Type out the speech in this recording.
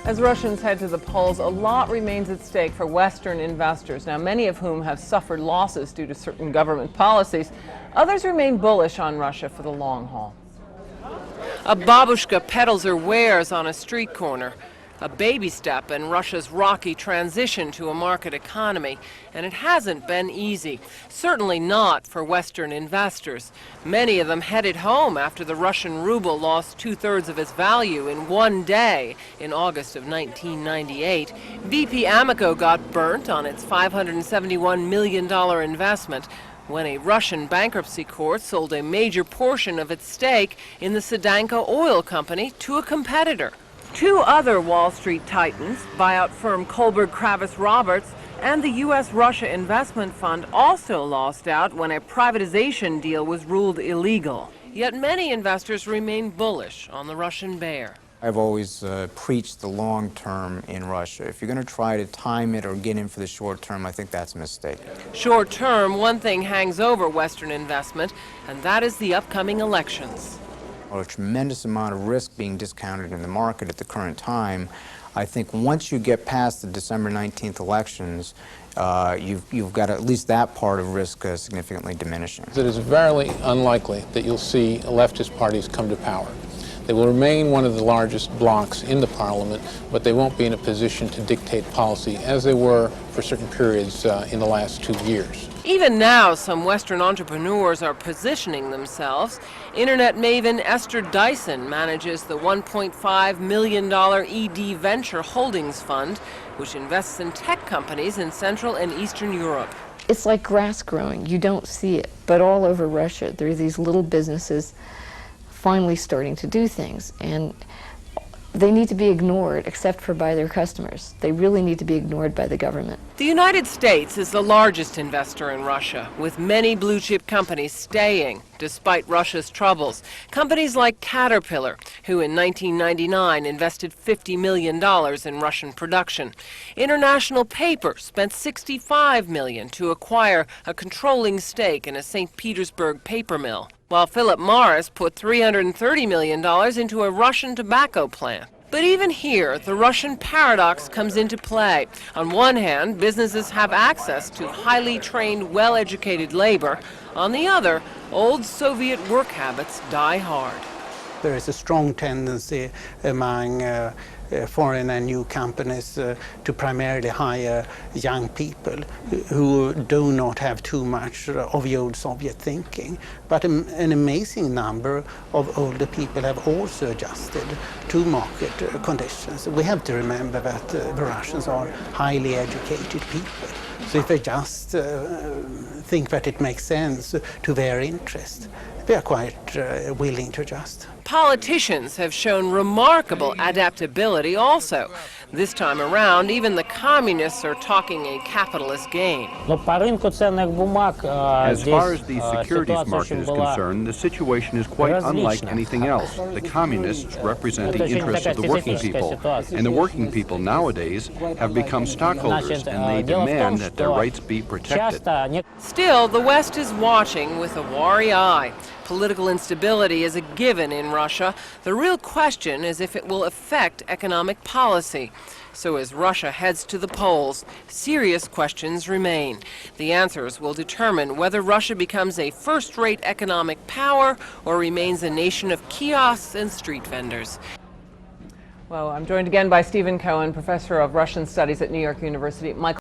As Russians head to the polls, a lot remains at stake for Western investors, now many of whom have suffered losses due to certain government policies. Others remain bullish on Russia for the long haul. A babushka peddles her wares on a street corner. A baby step in Russia's rocky transition to a market economy, and it hasn't been easy. Certainly not for Western investors. Many of them headed home after the Russian ruble lost two-thirds of its value in one day in August of 1998. BP Amoco got burnt on its $571 million investment when a Russian bankruptcy court sold a major portion of its stake in the Sedanko oil company to a competitor. Two other Wall Street titans, buyout firm Kohlberg Kravis Roberts and the U.S. Russia Investment Fund, also lost out when a privatization deal was ruled illegal. Yet many investors remain bullish on the Russian bear. I've always preached the long term in Russia. If you're going to try to time it or get in for the short term, I think that's a mistake. Short term, one thing hangs over Western investment, and that is the upcoming elections. A tremendous amount of risk being discounted in the market at the current time. I think once you get past the December 19th elections, you've got at least that part of risk significantly diminishing. It is very unlikely that you'll see leftist parties come to power. They will remain one of the largest blocs in the parliament, but they won't be in a position to dictate policy as they were for certain periods in the last 2 years. Even now, some Western entrepreneurs are positioning themselves. Internet maven Esther Dyson manages the $1.5 million ED Venture Holdings Fund, which invests in tech companies in Central and Eastern Europe. It's like grass growing. You don't see it, but all over Russia there are these little businesses finally starting to do things, and they need to be ignored except for by their customers. They really need to be ignored by the government. The United States is the largest investor in Russia, with many blue chip companies staying despite Russia's troubles. Companies like Caterpillar, who in 1999 invested $50 million in Russian production. International Paper spent $65 million to acquire a controlling stake in a St. Petersburg paper mill, while Philip Morris put $330 million into a Russian tobacco plant. But even here, the Russian paradox comes into play. On one hand, businesses have access to highly trained, well-educated labor. On the other, old Soviet work habits die hard. There is a strong tendency among foreign and new companies to primarily hire young people who do not have too much of the old Soviet thinking. But an amazing number of older people have also adjusted to market conditions. We have to remember that the Russians are highly educated people. So if they just think that it makes sense to their interest, they are quite willing to adjust. Politicians have shown remarkable adaptability also. This time around, even the communists are talking a capitalist game. As far as the securities market is concerned, the situation is quite unlike anything else. The communists represent the interests of the working people, and the working people nowadays have become stockholders, and they demand that their rights be protected. Still, the West is watching with a wary eye. Political instability is a given in Russia. The real question is if it will affect economic policy. So as Russia heads to the polls, serious questions remain. The answers will determine whether Russia becomes a first-rate economic power or remains a nation of kiosks and street vendors. Well, I'm joined again by Stephen Cohen, professor of Russian studies at New York University. Michael